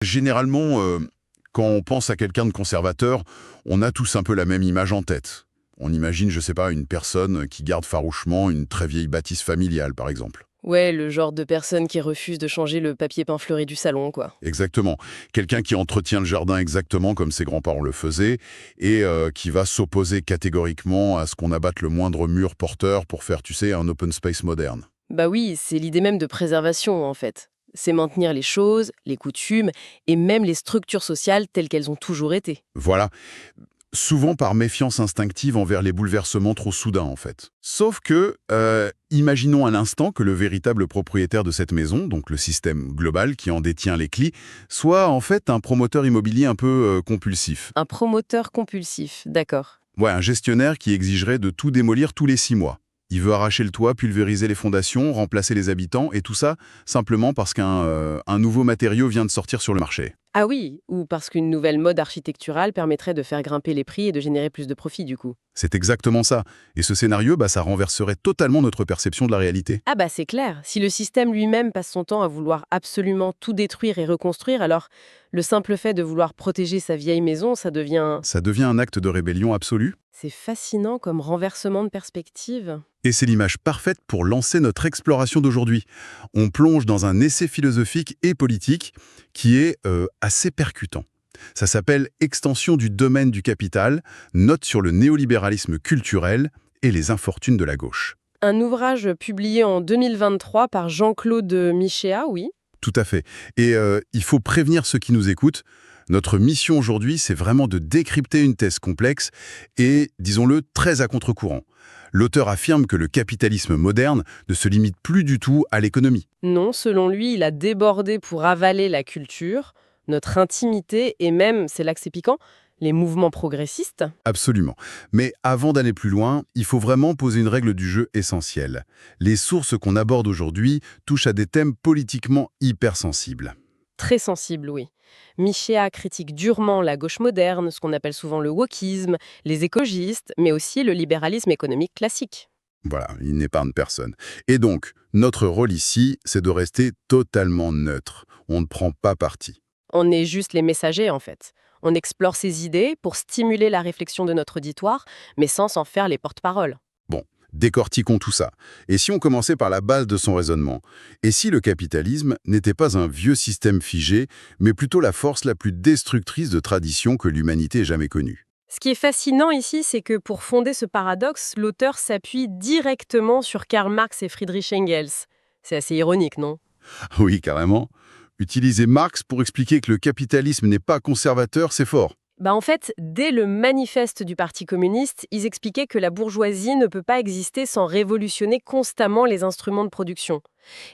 Généralement, quand on pense à quelqu'un de conservateur, on a tous un peu la même image en tête. On imagine, je sais pas, une personne qui garde farouchement une très vieille bâtisse familiale, par exemple. Ouais, le genre de personne qui refuse de changer le papier peint fleuri du salon, quoi. Exactement. Quelqu'un qui entretient le jardin exactement comme ses grands-parents le faisaient et qui va s'opposer catégoriquement à ce qu'on abatte le moindre mur porteur pour faire, tu sais, un open space moderne. Bah oui, c'est l'idée même de préservation, en fait. C'est maintenir les choses, les coutumes et même les structures sociales telles qu'elles ont toujours été. Voilà. Souvent par méfiance instinctive envers les bouleversements trop soudains, en fait. Sauf que, imaginons un instant que le véritable propriétaire de cette maison, donc le système global qui en détient les clés, soit en fait un promoteur immobilier un peu compulsif. Un promoteur compulsif, d'accord. Ouais, un gestionnaire qui exigerait de tout démolir tous les 6 mois. Il veut arracher le toit, pulvériser les fondations, remplacer les habitants, et tout ça simplement parce qu'un nouveau matériau vient de sortir sur le marché. Ah oui, ou parce qu'une nouvelle mode architecturale permettrait de faire grimper les prix et de générer plus de profit, du coup. C'est exactement ça. Et ce scénario, ça renverserait totalement notre perception de la réalité. Ah bah c'est clair, si le système lui-même passe son temps à vouloir absolument tout détruire et reconstruire, alors le simple fait de vouloir protéger sa vieille maison, ça devient... Ça devient un acte de rébellion absolu. C'est fascinant comme renversement de perspective. Et c'est l'image parfaite pour lancer notre exploration d'aujourd'hui. On plonge dans un essai philosophique et politique qui est assez percutant. Ça s'appelle Extension du domaine du capital, note sur le néolibéralisme culturel et les infortunes de la gauche. Un ouvrage publié en 2023 par Jean-Claude Michéa, oui. Tout à fait. Et il faut prévenir ceux qui nous écoutent. Notre mission aujourd'hui, c'est vraiment de décrypter une thèse complexe et, disons-le, très à contre-courant. L'auteur affirme que le capitalisme moderne ne se limite plus du tout à l'économie. Non, selon lui, il a débordé pour avaler la culture, notre intimité et même, c'est là que c'est piquant, les mouvements progressistes. Absolument. Mais avant d'aller plus loin, il faut vraiment poser une règle du jeu essentielle. Les sources qu'on aborde aujourd'hui touchent à des thèmes politiquement hypersensibles. Très sensible, oui. Michéa critique durement la gauche moderne, ce qu'on appelle souvent le wokisme, les écologistes, mais aussi le libéralisme économique classique. Voilà, il n'épargne personne. Et donc, notre rôle ici, c'est de rester totalement neutre. On ne prend pas parti. On est juste les messagers, en fait. On explore ces idées pour stimuler la réflexion de notre auditoire, mais sans s'en faire les porte-paroles. Bon, décortiquons tout ça. Et si on commençait par la base de son raisonnement? Et si le capitalisme n'était pas un vieux système figé, mais plutôt la force la plus destructrice de tradition que l'humanité ait jamais connue? Ce qui est fascinant ici, c'est que pour fonder ce paradoxe, l'auteur s'appuie directement sur Karl Marx et Friedrich Engels. C'est assez ironique, non? Oui, carrément. Utiliser Marx pour expliquer que le capitalisme n'est pas conservateur, c'est fort. Bah en fait, dès le manifeste du Parti communiste, ils expliquaient que la bourgeoisie ne peut pas exister sans révolutionner constamment les instruments de production.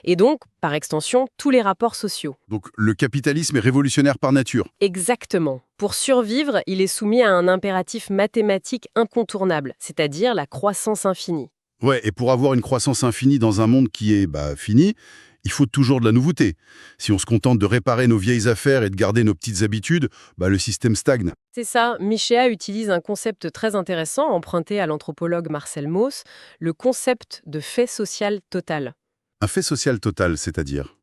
Et donc, par extension, tous les rapports sociaux. Donc le capitalisme est révolutionnaire par nature. Exactement. Pour survivre, il est soumis à un impératif mathématique incontournable, c'est-à-dire la croissance infinie. Ouais, et pour avoir une croissance infinie dans un monde qui est fini, il faut toujours de la nouveauté. Si on se contente de réparer nos vieilles affaires et de garder nos petites habitudes, le système stagne. C'est ça, Michéa utilise un concept très intéressant emprunté à l'anthropologue Marcel Mauss, le concept de fait social total. Un fait social total, c'est-à-dire?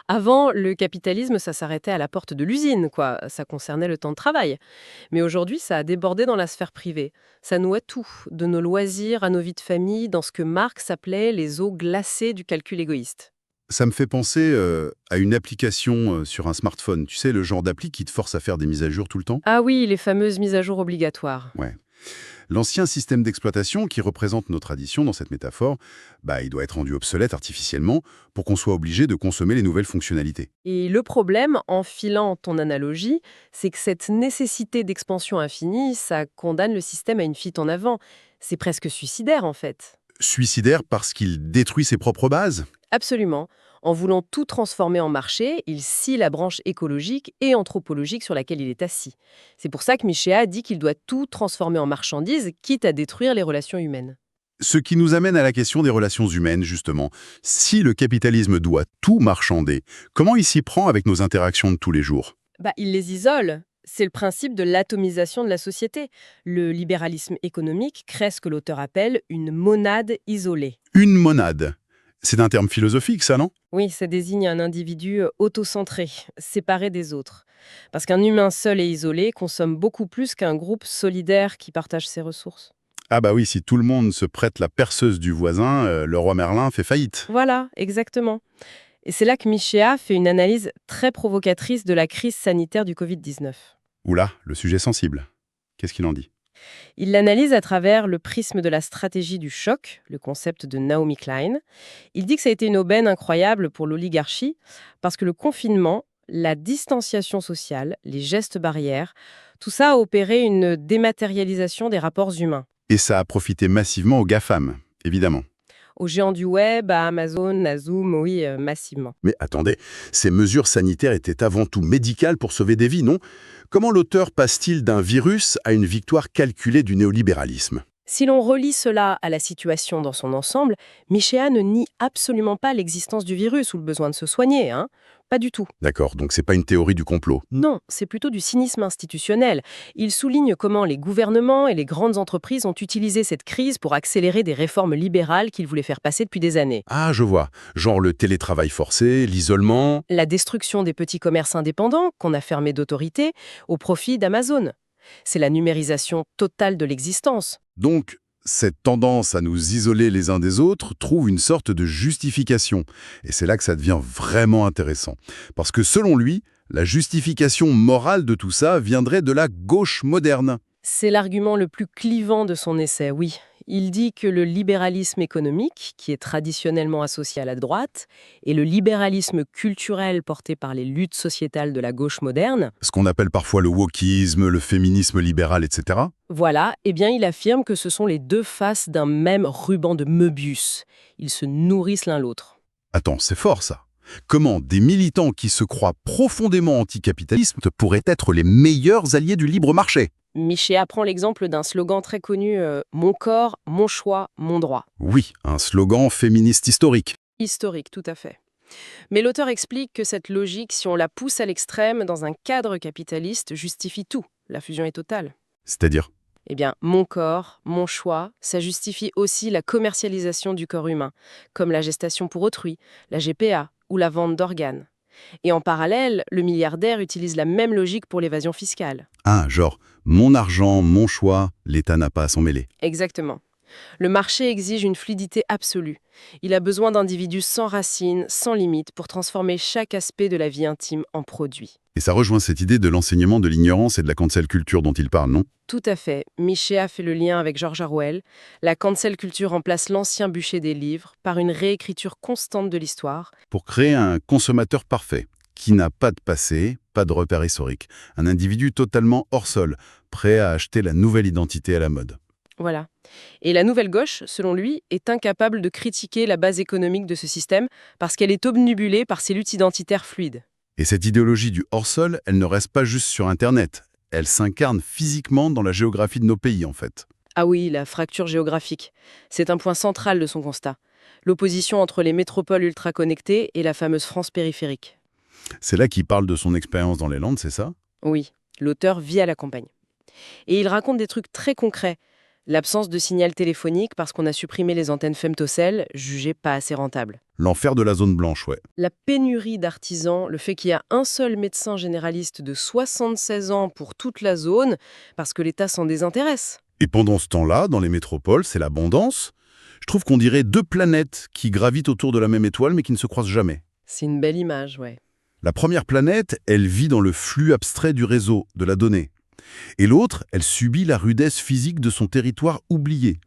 Avant, le capitalisme, ça s'arrêtait à la porte de l'usine, quoi. Ça concernait le temps de travail. Mais aujourd'hui, ça a débordé dans la sphère privée. Ça noie tout, de nos loisirs à nos vies de famille, dans ce que Marx appelait les eaux glacées du calcul égoïste. Ça me fait penser à une application sur un smartphone. Tu sais, le genre d'appli qui te force à faire des mises à jour tout le temps? Ah oui, les fameuses mises à jour obligatoires. Ouais. L'ancien système d'exploitation qui représente nos traditions dans cette métaphore, il doit être rendu obsolète artificiellement pour qu'on soit obligé de consommer les nouvelles fonctionnalités. Et le problème, en filant ton analogie, c'est que cette nécessité d'expansion infinie, ça condamne le système à une fuite en avant. C'est presque suicidaire, en fait. Suicidaire parce qu'il détruit ses propres bases? Absolument. En voulant tout transformer en marché, il scie la branche écologique et anthropologique sur laquelle il est assis. C'est pour ça que Michéa dit qu'il doit tout transformer en marchandise, quitte à détruire les relations humaines. Ce qui nous amène à la question des relations humaines, justement. Si le capitalisme doit tout marchander, comment il s'y prend avec nos interactions de tous les jours? Il les isole. C'est le principe de l'atomisation de la société. Le libéralisme économique crée ce que l'auteur appelle une monade isolée. Une monade. C'est un terme philosophique, ça, non? Oui, ça désigne un individu autocentré, séparé des autres. Parce qu'un humain seul et isolé consomme beaucoup plus qu'un groupe solidaire qui partage ses ressources. Ah bah oui, si tout le monde se prête la perceuse du voisin, le roi Merlin fait faillite. Voilà, exactement. Et c'est là que Michéa fait une analyse très provocatrice de la crise sanitaire du Covid-19. Oula, le sujet sensible. Qu'est-ce qu'il en dit? Il l'analyse à travers le prisme de la stratégie du choc, le concept de Naomi Klein. Il dit que ça a été une aubaine incroyable pour l'oligarchie, parce que le confinement, la distanciation sociale, les gestes barrières, tout ça a opéré une dématérialisation des rapports humains. Et ça a profité massivement aux GAFAM, évidemment. Aux géants du web, à Amazon, à Zoom, oui, massivement. Mais attendez, ces mesures sanitaires étaient avant tout médicales pour sauver des vies, non? Comment l'auteur passe-t-il d'un virus à une victoire calculée du néolibéralisme? Si l'on relie cela à la situation dans son ensemble, Michéa ne nie absolument pas l'existence du virus ou le besoin de se soigner, hein. Pas du tout. D'accord, donc c'est pas une théorie du complot. Non, c'est plutôt du cynisme institutionnel. Il souligne comment les gouvernements et les grandes entreprises ont utilisé cette crise pour accélérer des réformes libérales qu'ils voulaient faire passer depuis des années. Ah, je vois. Genre le télétravail forcé, l'isolement. La destruction des petits commerces indépendants, qu'on a fermés d'autorité, au profit d'Amazon. C'est la numérisation totale de l'existence. Donc, cette tendance à nous isoler les uns des autres trouve une sorte de justification. Et c'est là que ça devient vraiment intéressant. Parce que selon lui, la justification morale de tout ça viendrait de la gauche moderne. C'est l'argument le plus clivant de son essai, oui. Il dit que le libéralisme économique, qui est traditionnellement associé à la droite, et le libéralisme culturel porté par les luttes sociétales de la gauche moderne, Ce qu'on appelle parfois le wokisme, le féminisme libéral, etc. voilà, eh bien il affirme que ce sont les deux faces d'un même ruban de Möbius. Ils se nourrissent l'un l'autre. Attends, c'est fort ça. Comment des militants qui se croient profondément anticapitalistes pourraient être les meilleurs alliés du libre marché? Michéa prend l'exemple d'un slogan très connu Mon corps, mon choix, mon droit. Oui, un slogan féministe historique. Historique, tout à fait. Mais l'auteur explique que cette logique, si on la pousse à l'extrême dans un cadre capitaliste, justifie tout. La fusion est totale. C'est-à-dire? Eh bien, mon corps, mon choix, ça justifie aussi la commercialisation du corps humain, comme la gestation pour autrui, la GPA ou la vente d'organes. Et en parallèle, le milliardaire utilise la même logique pour l'évasion fiscale. Ah, genre, mon argent, mon choix, l'État n'a pas à s'en mêler. Exactement. Le marché exige une fluidité absolue. Il a besoin d'individus sans racines, sans limites, pour transformer chaque aspect de la vie intime en produit. Et ça rejoint cette idée de l'enseignement de l'ignorance et de la cancel culture dont il parle, non? Tout à fait. Michéa fait le lien avec George Orwell. La cancel culture remplace l'ancien bûcher des livres par une réécriture constante de l'histoire. Pour créer un consommateur parfait, qui n'a pas de passé, pas de repère historique. Un individu totalement hors sol, prêt à acheter la nouvelle identité à la mode. Voilà. Et la nouvelle gauche, selon lui, est incapable de critiquer la base économique de ce système parce qu'elle est obnubilée par ses luttes identitaires fluides. Et cette idéologie du hors-sol, elle ne reste pas juste sur Internet. Elle s'incarne physiquement dans la géographie de nos pays, en fait. Ah oui, la fracture géographique. C'est un point central de son constat. L'opposition entre les métropoles ultra-connectées et la fameuse France périphérique. C'est là qu'il parle de son expérience dans les Landes, c'est ça? Oui, l'auteur vit à la campagne. Et il raconte des trucs très concrets. L'absence de signal téléphonique parce qu'on a supprimé les antennes femtocell, jugées pas assez rentables. L'enfer de la zone blanche, ouais. La pénurie d'artisans, le fait qu'il y a un seul médecin généraliste de 76 ans pour toute la zone, parce que l'État s'en désintéresse. Et pendant ce temps-là, dans les métropoles, c'est l'abondance. Je trouve qu'on dirait deux planètes qui gravitent autour de la même étoile mais qui ne se croisent jamais. C'est une belle image, ouais. La première planète, elle vit dans le flux abstrait du réseau, de la donnée. Et l'autre, elle subit la rudesse physique de son territoire oublié.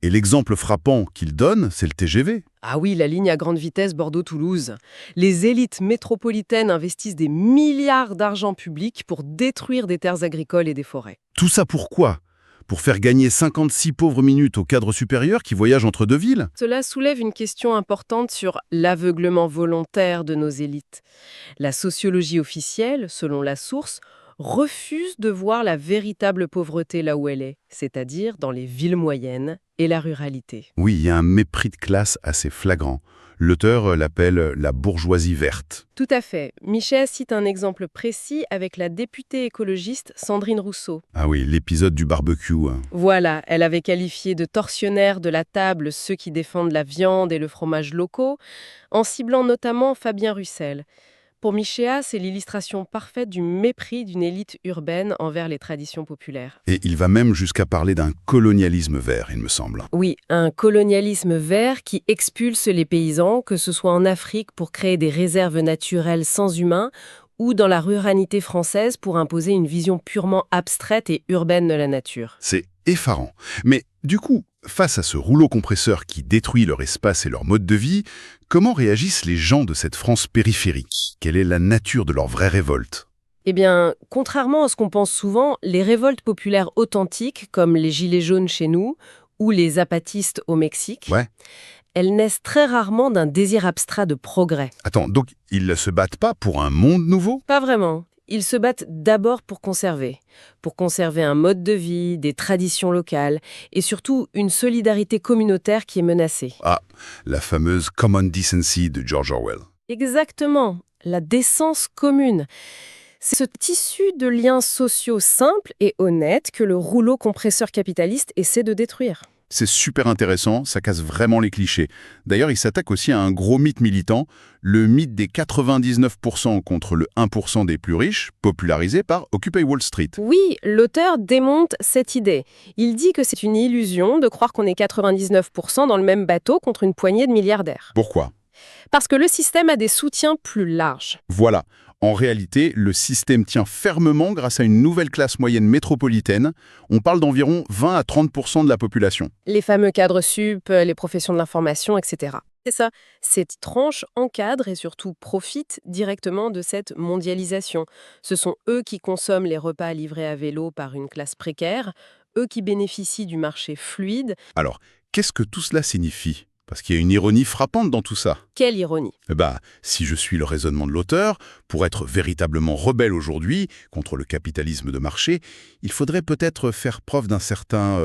Et l'exemple frappant qu'il donne, c'est le TGV. Ah oui, la ligne à grande vitesse Bordeaux-Toulouse. Les élites métropolitaines investissent des milliards d'argent public pour détruire des terres agricoles et des forêts. Tout ça pourquoi? Pour faire gagner 56 pauvres minutes aux cadres supérieurs qui voyagent entre deux villes? Cela soulève une question importante sur l'aveuglement volontaire de nos élites. La sociologie officielle, selon la source, refuse de voir la véritable pauvreté là où elle est, c'est-à-dire dans les villes moyennes et la ruralité. Oui, il y a un mépris de classe assez flagrant. L'auteur l'appelle la bourgeoisie verte. Tout à fait. Michel cite un exemple précis avec la députée écologiste Sandrine Rousseau. Ah oui, l'épisode du barbecue, hein. Voilà, elle avait qualifié de tortionnaires de la table ceux qui défendent la viande et le fromage locaux, en ciblant notamment Fabien Roussel. Pour Michéa, c'est l'illustration parfaite du mépris d'une élite urbaine envers les traditions populaires. Et il va même jusqu'à parler d'un colonialisme vert, il me semble. Oui, un colonialisme vert qui expulse les paysans, que ce soit en Afrique pour créer des réserves naturelles sans humains, ou dans la ruralité française pour imposer une vision purement abstraite et urbaine de la nature. C'est effarant. Mais du coup, face à ce rouleau compresseur qui détruit leur espace et leur mode de vie, comment réagissent les gens de cette France périphérique? Quelle est la nature de leur vraie révolte? Eh bien, contrairement à ce qu'on pense souvent, les révoltes populaires authentiques, comme les Gilets jaunes chez nous, ou les zapatistes au Mexique, Ouais. elles naissent très rarement d'un désir abstrait de progrès. Attends, donc ils ne se battent pas pour un monde nouveau? Pas vraiment. Ils se battent d'abord pour conserver un mode de vie, des traditions locales et surtout une solidarité communautaire qui est menacée. Ah, la fameuse Common Decency de George Orwell. Exactement, la décence commune. C'est ce tissu de liens sociaux simples et honnêtes que le rouleau compresseur capitaliste essaie de détruire. C'est super intéressant, ça casse vraiment les clichés. D'ailleurs, il s'attaque aussi à un gros mythe militant, le mythe des 99% contre le 1% des plus riches, popularisé par Occupy Wall Street. Oui, l'auteur démonte cette idée. Il dit que c'est une illusion de croire qu'on est 99% dans le même bateau contre une poignée de milliardaires. Pourquoi? Parce que le système a des soutiens plus larges. Voilà. En réalité, le système tient fermement grâce à une nouvelle classe moyenne métropolitaine. On parle d'environ 20 à 30% de la population. Les fameux cadres sup, les professions de l'information, etc. C'est ça. Cette tranche encadre et surtout profite directement de cette mondialisation. Ce sont eux qui consomment les repas livrés à vélo par une classe précaire, eux qui bénéficient du marché fluide. Alors, qu'est-ce que tout cela signifie? Parce qu'il y a une ironie frappante dans tout ça. Quelle ironie! Si je suis le raisonnement de l'auteur, pour être véritablement rebelle aujourd'hui contre le capitalisme de marché, il faudrait peut-être faire preuve d'un certain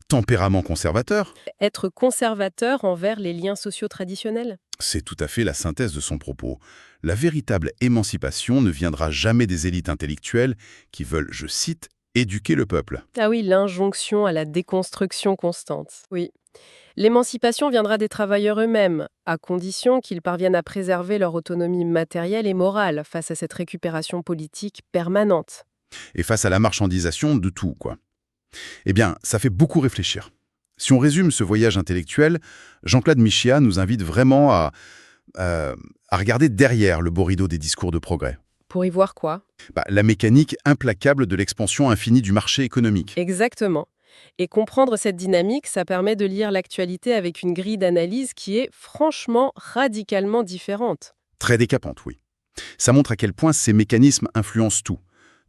tempérament conservateur. Être conservateur envers les liens sociaux traditionnels? C'est tout à fait la synthèse de son propos. La véritable émancipation ne viendra jamais des élites intellectuelles qui veulent, je cite, « éduquer le peuple ». Ah oui, l'injonction à la déconstruction constante. Oui. L'émancipation viendra des travailleurs eux-mêmes, à condition qu'ils parviennent à préserver leur autonomie matérielle et morale face à cette récupération politique permanente. Et face à la marchandisation de tout, quoi. Eh bien, ça fait beaucoup réfléchir. Si on résume ce voyage intellectuel, Jean-Claude Michéa nous invite vraiment à regarder derrière le beau rideau des discours de progrès. Pour y voir quoi? La mécanique implacable de l'expansion infinie du marché économique. Exactement. Et comprendre cette dynamique, ça permet de lire l'actualité avec une grille d'analyse qui est franchement radicalement différente. Très décapante, oui. Ça montre à quel point ces mécanismes influencent tout.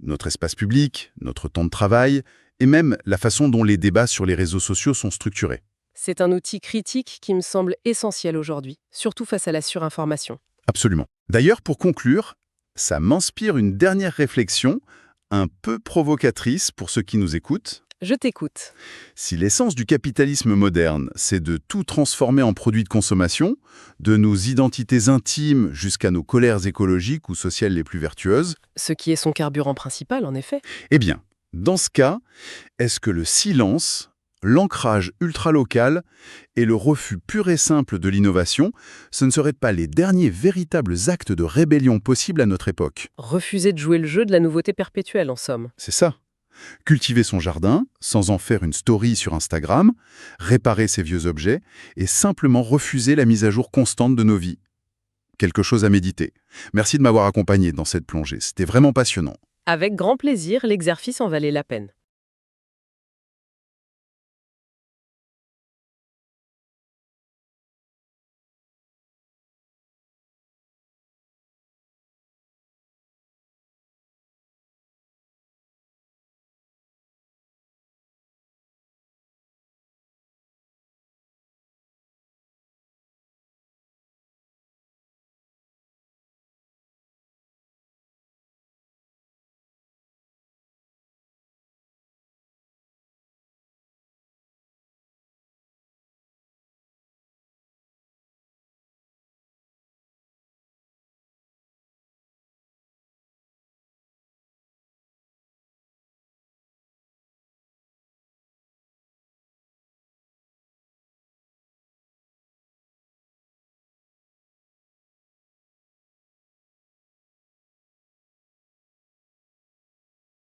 Notre espace public, notre temps de travail, et même la façon dont les débats sur les réseaux sociaux sont structurés. C'est un outil critique qui me semble essentiel aujourd'hui, surtout face à la surinformation. Absolument. D'ailleurs, pour conclure, ça m'inspire une dernière réflexion, un peu provocatrice pour ceux qui nous écoutent. Je t'écoute. Si l'essence du capitalisme moderne, c'est de tout transformer en produits de consommation, de nos identités intimes jusqu'à nos colères écologiques ou sociales les plus vertueuses, Ce qui est son carburant principal, en effet. eh bien, dans ce cas, est-ce que le silence, l'ancrage ultra-local et le refus pur et simple de l'innovation, ce ne seraient pas les derniers véritables actes de rébellion possibles à notre époque? Refuser de jouer le jeu de la nouveauté perpétuelle, en somme. C'est ça. Cultiver son jardin, sans en faire une story sur Instagram, réparer ses vieux objets et simplement refuser la mise à jour constante de nos vies. Quelque chose à méditer. Merci de m'avoir accompagné dans cette plongée, c'était vraiment passionnant. Avec grand plaisir, l'exercice en valait la peine.